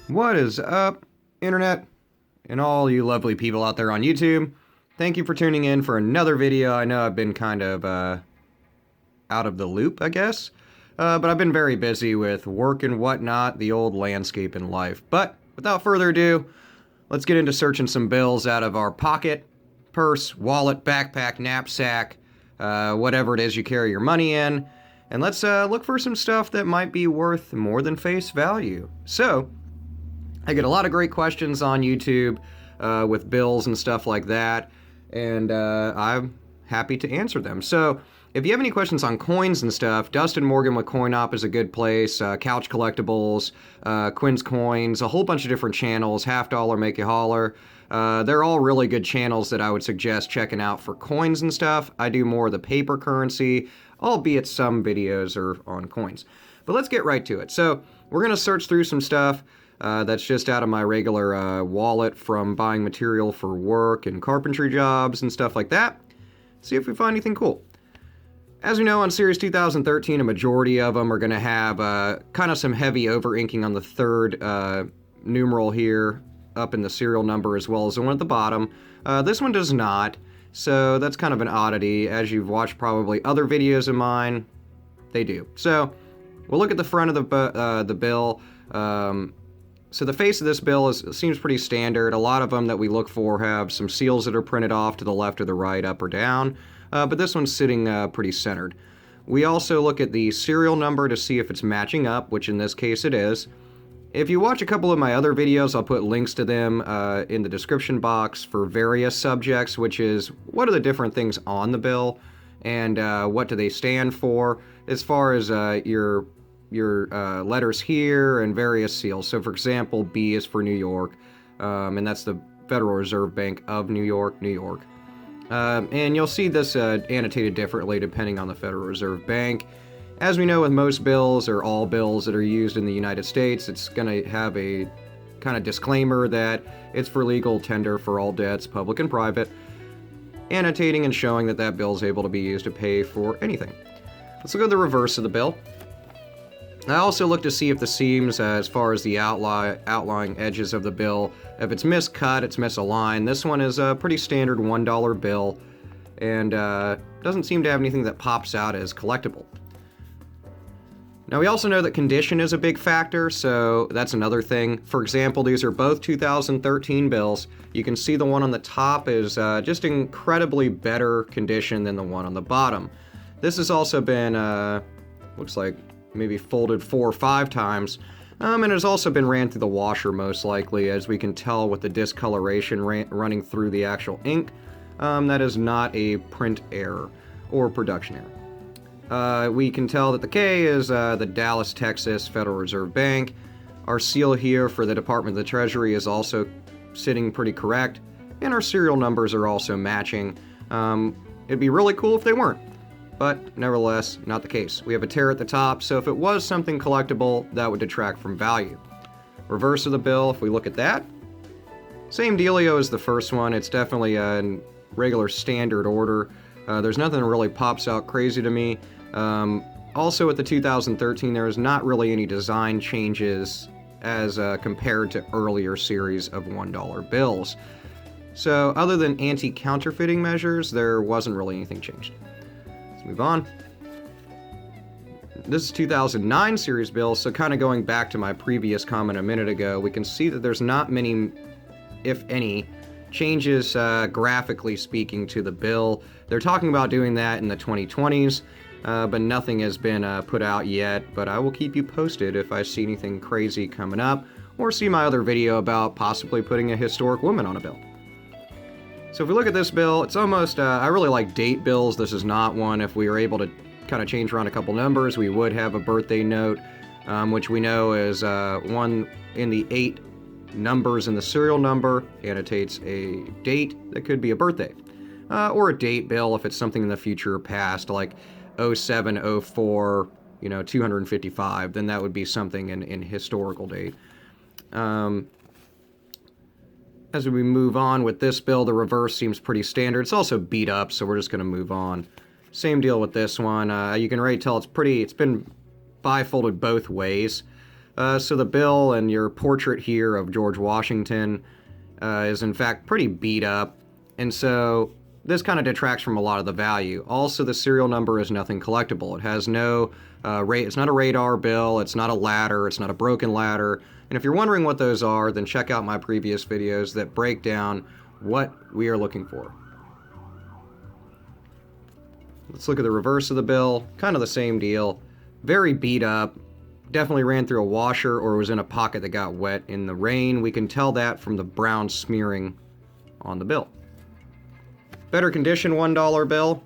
What is up, Internet, and all you lovely people out there on YouTube? Thank you for tuning in for another video. I know I've been kind of out of the loop, I guess, but I've been very busy with work and whatnot, the old landscape in life. But without further ado, let's get into searching some bills out of our pocket, purse, wallet, backpack, knapsack, whatever it is you carry your money in, and let's look for some stuff that might be worth more than face value. So, I get a lot of great questions on YouTube with bills and stuff like that, and I'm happy to answer them. So if you have any questions on coins and stuff, Dustin Morgan with CoinOp is a good place, Couch Collectibles, Quinn's Coins, a whole bunch of different channels, Half Dollar Make You Holler. They're all really good channels that I would suggest checking out for coins and stuff. I do more of the paper currency, albeit some videos are on coins. But let's get right to it. So we're going to search through some stuff. That's just out of my regular wallet from buying material for work and carpentry jobs and stuff like that. See if we find anything cool. As we know, on Series 2013, a majority of them are going to have kind of some heavy over-inking on the third numeral here up in the serial number, as well as the one at the bottom. This one does not, so that's kind of an oddity. As you've watched probably other videos of mine, they do. So we'll look at the front of the bill. So the face of this bill seems pretty standard. A lot of them that we look for have some seals that are printed off to the left or the right, up or down, but this one's sitting pretty centered. We also look at the serial number to see if it's matching up, which in this case it is. If you watch a couple of my other videos, I'll put links to them in the description box for various subjects, which is what are the different things on the bill and what do they stand for, as far as your letters here and various seals. So for example, B is for New York, and that's the Federal Reserve Bank of New York, New York. And you'll see this annotated differently depending on the Federal Reserve Bank. As we know with most bills, or all bills that are used in the United States, it's going to have a kind of disclaimer that it's for legal tender for all debts, public and private, annotating and showing that that bill is able to be used to pay for anything. Let's look at the reverse of the bill. I also look to see if the seams, as far as the outlying edges of the bill, if it's miscut, it's misaligned. This one is a pretty standard $1 bill, and doesn't seem to have anything that pops out as collectible. Now we also know that condition is a big factor, so that's another thing. For example, these are both 2013 bills. You can see the one on the top is just incredibly better condition than the one on the bottom. This has also been, looks like, maybe folded 4 or 5 times, and it has also been ran through the washer most likely, as we can tell with the discoloration running through the actual ink. That is not a print error or production error. We can tell that the K is the Dallas, Texas Federal Reserve Bank. Our seal here for the Department of the Treasury is also sitting pretty correct, and our serial numbers are also matching. It'd be really cool if they weren't, but nevertheless, not the case. We have a tear at the top, so if it was something collectible, that would detract from value. Reverse of the bill, if we look at that, same dealio as the first one. It's definitely in regular standard order. There's nothing that really pops out crazy to me. Also with the 2013, there is not really any design changes as compared to earlier series of $1 bills. So other than anti-counterfeiting measures, there wasn't really anything changed. Move on. This is 2009 series bill, so kind of going back to my previous comment a minute ago, we can see that there's not many, if any, changes graphically speaking to the bill. They're talking about doing that in the 2020s, but nothing has been put out yet, but I will keep you posted if I see anything crazy coming up, or see my other video about possibly putting a historic woman on a bill. So if we look at this bill, it's almost, I really like date bills. This is not one. If we were able to kind of change around a couple numbers, we would have a birthday note, which we know is one in the 8 numbers in the serial number annotates a date that could be a birthday. Or a date bill if it's something in the future or past, like 07, 04, 255, then that would be something in historical date. As we move on with this bill, the reverse seems pretty standard. It's also beat up, so we're just going to move on. Same deal with this one. You can already tell it's been bifolded both ways. So the bill and your portrait here of George Washington is in fact pretty beat up, and so this kind of detracts from a lot of the value. Also, the serial number is nothing collectible. It has no it's not a radar bill, it's not a ladder, it's not a broken ladder. And if you're wondering what those are, then check out my previous videos that break down what we are looking for. Let's look at the reverse of the bill. Kind of the same deal. Very beat up. Definitely ran through a washer or was in a pocket that got wet in the rain. We can tell that from the brown smearing on the bill. Better condition $1 bill.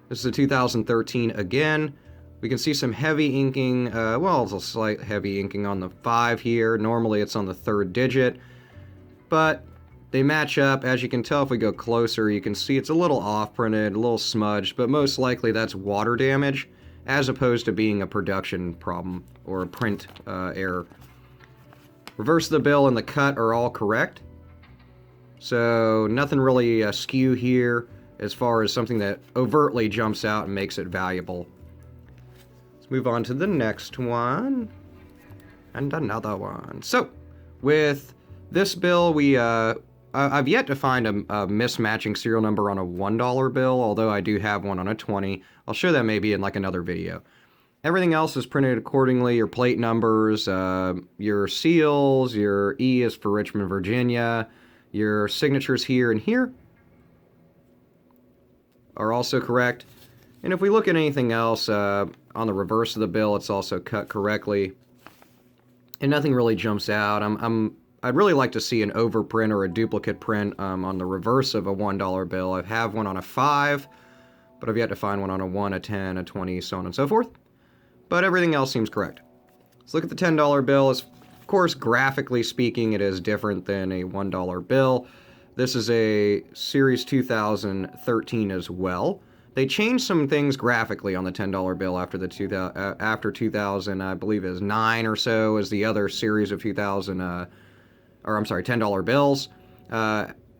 This is a 2013 again. We can see some heavy inking. Well, it's a slight heavy inking on the 5 here. Normally it's on the 3rd digit. But they match up. As you can tell, if we go closer, you can see it's a little off-printed, a little smudged, but most likely that's water damage, as opposed to being a production problem or a print error. Reverse of the bill and the cut are all correct. So nothing really askew here as far as something that overtly jumps out and makes it valuable. Let's move on to the next one. And another one. So, with this bill, I've yet to find a mismatching serial number on a $1 bill, although I do have one on a 20. I'll show that maybe in like another video. Everything else is printed accordingly. Your plate numbers, your seals, your E is for Richmond, Virginia. Your signatures here and here are also correct. And if we look at anything else on the reverse of the bill, it's also cut correctly. And nothing really jumps out. I'd really like to see an overprint or a duplicate print on the reverse of a $1 bill. I have one on a 5, but I've yet to find one on a 1, a 10, a 20, so on and so forth. But everything else seems correct. Let's look at the $10 bill. Of course, graphically speaking, it is different than a $1 bill. This is a Series 2013 as well. They changed some things graphically on the $10 bill after 2000, I believe is 9 or so, as the other series of $10 bills.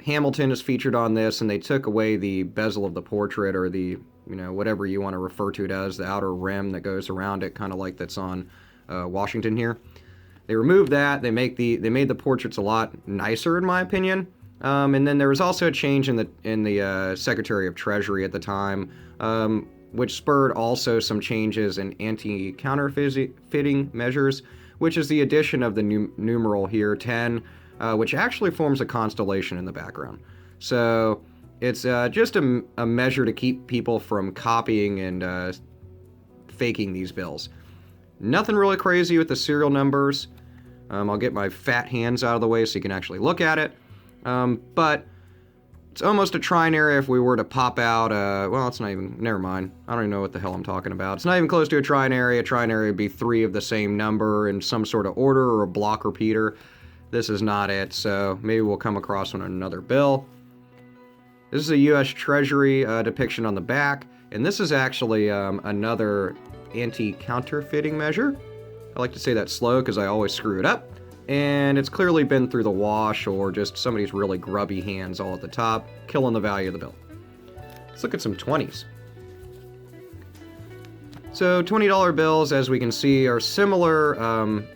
Hamilton is featured on this, and they took away the bezel of the portrait, or the, whatever you want to refer to it as, the outer rim that goes around it, kind of like that's on Washington here. They removed that. They made the portraits a lot nicer, in my opinion. And then there was also a change in the Secretary of Treasury at the time, which spurred also some changes in anti-counterfeiting measures, which is the addition of the numeral here, 10, which actually forms a constellation in the background. So it's just a measure to keep people from copying and faking these bills. Nothing really crazy with the serial numbers. I'll get my fat hands out of the way so you can actually look at it. But it's almost a trinary if we were to pop out, well, it's not even, never mind. I don't even know what the hell I'm talking about. It's not even close to a trinary. A trinary would be 3 of the same number in some sort of order, or a block repeater. This is not it, so maybe we'll come across on another bill. This is a U.S. Treasury depiction on the back, and this is actually another anti-counterfeiting measure. I like to say that slow because I always screw it up. And it's clearly been through the wash, or just somebody's really grubby hands all at the top, killing the value of the bill. Let's look at some 20s. So $20 bills, as we can see, are similar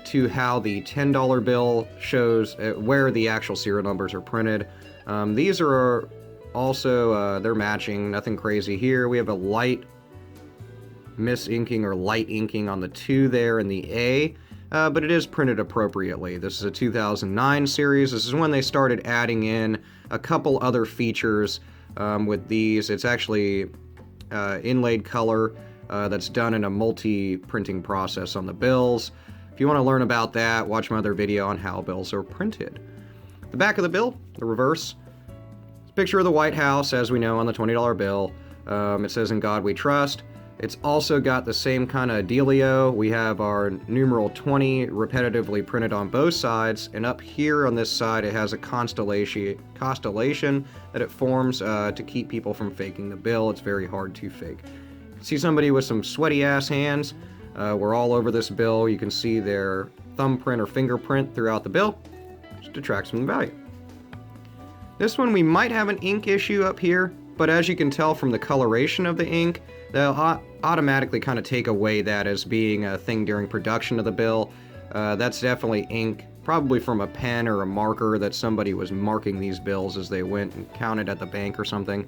to how the $10 bill shows where the actual serial numbers are printed. These are also, they're matching, nothing crazy here. We have a light misinking or light inking on the 2 there and the A. But it is printed appropriately. This is a 2009 series. This is when they started adding in a couple other features with these. It's actually inlaid color that's done in a multi-printing process on the bills. If you want to learn about that, watch my other video on how bills are printed. The back of the bill, the reverse, it's a picture of the White House, as we know on the $20 bill. It says, "In God We Trust." It's also got the same kind of dealio. We have our numeral 20 repetitively printed on both sides, and up here on this side it has a constellation that it forms to keep people from faking the bill. It's very hard to fake. See somebody with some sweaty ass hands. We're all over this bill. You can see their thumbprint or fingerprint throughout the bill. Just detracts from the value. This one we might have an ink issue up here, but as you can tell from the coloration of the ink, they'll automatically kind of take away that as being a thing during production of the bill. That's definitely ink, probably from a pen or a marker that somebody was marking these bills as they went and counted at the bank or something.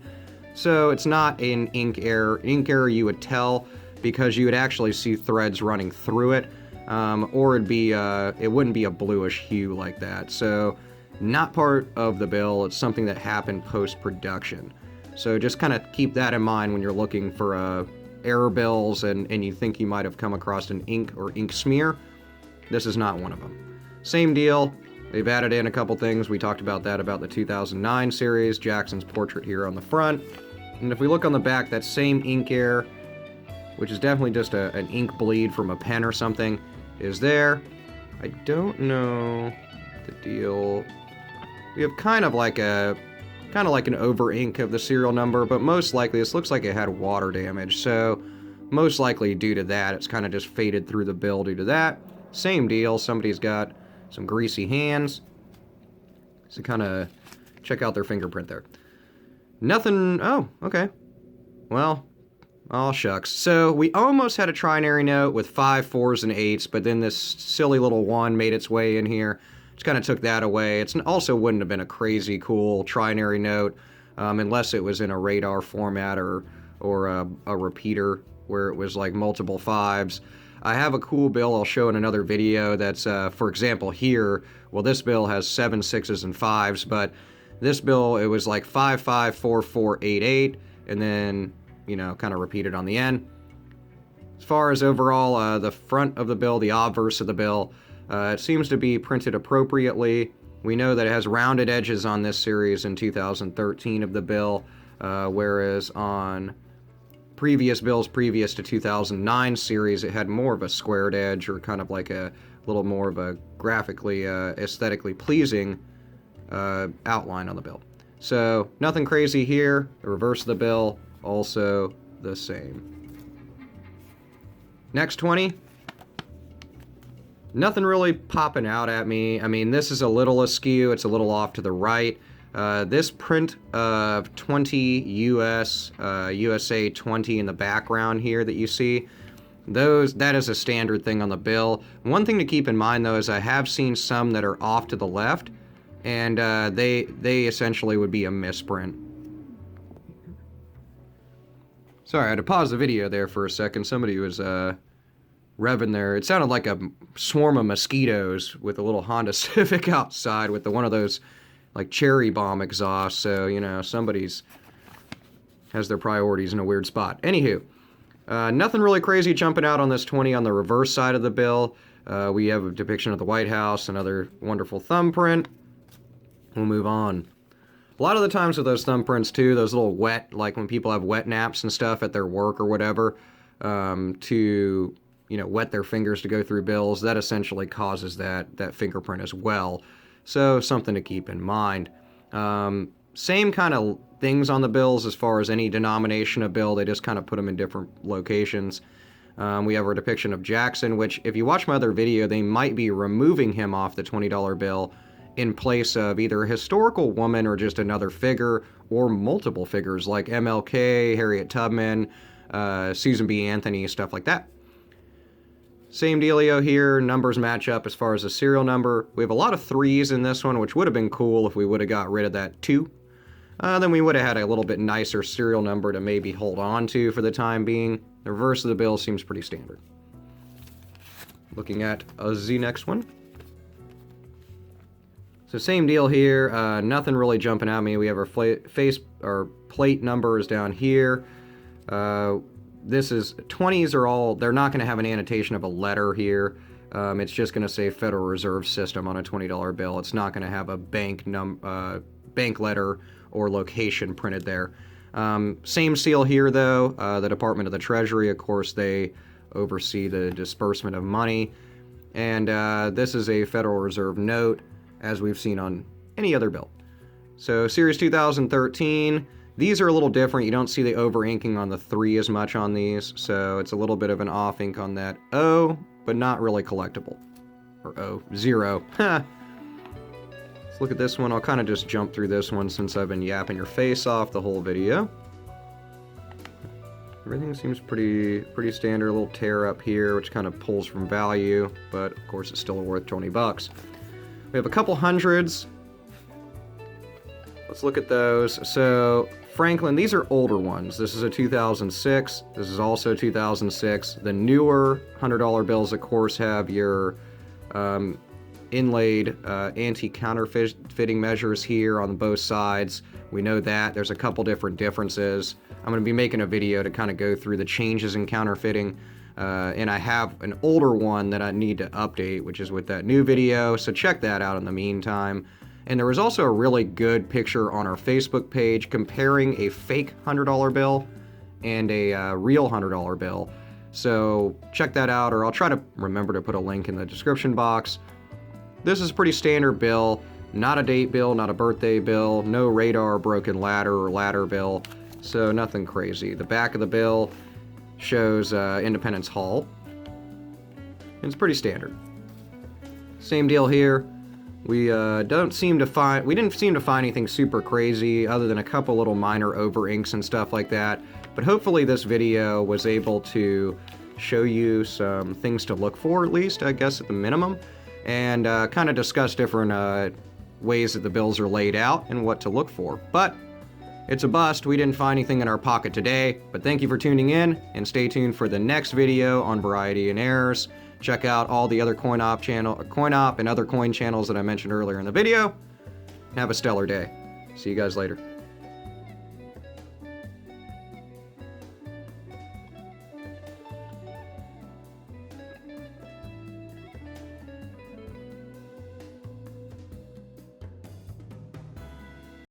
So it's not an ink error. Ink error you would tell because you would actually see threads running through it, or it wouldn't be a bluish hue like that. So not part of the bill. It's something that happened post-production. So just kind of keep that in mind when you're looking for error bills and you think you might have come across an ink or ink smear. This is not one of them. Same deal. They've added in a couple things. We talked about that about the 2009 series. Jackson's portrait here on the front. And if we look on the back, that same ink air, which is definitely just an ink bleed from a pen or something, is there. I don't know the deal. We have kind of like an over ink of the serial number, but most likely this looks like it had water damage. So most likely due to that, it's kind of just faded through the bill due to that. Same deal. Somebody's got some greasy hands. So kind of check out their fingerprint there. Nothing. Oh, okay. Well, oh shucks. So we almost had a trinary note with 5 4s and 8s, but then this silly little 1 made its way in here. Just kind of took that away. It also wouldn't have been a crazy cool trinary note unless it was in a radar format or a repeater where it was like multiple 5s. I have a cool bill I'll show in another video that's, for example, here, well, this bill has 7 6s and 5s, but this bill, it was like 5 5 4 4 8 8, and then, you know, kind of repeated on the end. As far as overall, the front of the bill, the obverse of the bill, it seems to be printed appropriately. We know that it has rounded edges on this series in 2013 of the bill, whereas on previous bills previous to 2009 series, it had more of a squared edge or kind of like a little more of a graphically, aesthetically pleasing outline on the bill. So nothing crazy here. The reverse of the bill, also the same. Next 20. Nothing really popping out at me. I mean, this is a little askew. It's a little off to the right. This print of 20 US, USA 20 in the background here that you see, that is a standard thing on the bill. One thing to keep in mind, though, is I have seen some that are off to the left, and they essentially would be a misprint. Sorry, I had to pause the video there for a second. Somebody was revving there. It sounded like a swarm of mosquitoes with a little Honda Civic outside with one of those like cherry bomb exhausts. So, you know, somebody's has their priorities in a weird spot. Anywho, nothing really crazy jumping out on this 20 on the reverse side of the bill. We have a depiction of the White House, another wonderful thumbprint. We'll move on. A lot of the times with those thumbprints too, those little wet, like when people have wet naps and stuff at their work or whatever, to, you know, wet their fingers to go through bills, that essentially causes that fingerprint as well. So something to keep in mind. Same kind of things on the bills as far as any denomination of bill. They just kind of put them in different locations. We have our depiction of Jackson, which if you watch my other video, they might be removing him off the $20 bill in place of either a historical woman or just another figure, or multiple figures like MLK, Harriet Tubman, Susan B. Anthony, stuff like that. Same dealio here, numbers match up as far as the serial number. We have a lot of 3s in this one, which would have been cool if we would have got rid of that 2. Then we would have had a little bit nicer serial number to maybe hold on to for the time being. The reverse of the bill seems pretty standard. Looking at the next one. So same deal here, nothing really jumping at me. We have our plate numbers down here. This is 20s are all, they're not going to have an annotation of a letter here. It's just going to say Federal Reserve System on a $20 bill. It's not going to have a bank letter or location printed there. Same seal here though. The Department of the Treasury, of course, they oversee the disbursement of money. And this is a Federal Reserve note, as we've seen on any other bill. So Series 2013, these are a little different. You don't see the over inking on the 3 as much on these, so it's a little bit of an off ink on that O, but not really collectible. Or O, 0. Let's look at this one. I'll kind of just jump through this one since I've been yapping your face off the whole video. Everything seems pretty standard. A little tear up here, which kind of pulls from value, but of course it's still worth 20 bucks. We have a couple hundreds. Let's look at those. So Franklin, these are older ones. This is a 2006. This is also 2006. The newer $100 bills, of course, have your inlaid anti-counterfeiting measures here on both sides. We know that. There's a couple different differences. I'm going to be making a video to kind of go through the changes in counterfeiting. And I have an older one that I need to update, which is with that new video. So check that out in the meantime. And there was also a really good picture on our Facebook page comparing a fake $100 bill and a real $100 bill. So check that out, or I'll try to remember to put a link in the description box. This is a pretty standard bill, not a date bill, not a birthday bill, no radar broken ladder or ladder bill, so nothing crazy. The back of the bill shows Independence Hall. It's pretty standard. Same deal here. We didn't seem to find anything super crazy other than a couple little minor over inks and stuff like that. But hopefully this video was able to show you some things to look for, at least, I guess, at the minimum, and kind of discuss different ways that the bills are laid out and what to look for. But it's a bust. We didn't find anything in our pocket today, but thank you for tuning in, and stay tuned for the next video on variety and errors. Check out all the other coin op and other coin channels that I mentioned earlier in the video. Have a stellar day. See you guys later.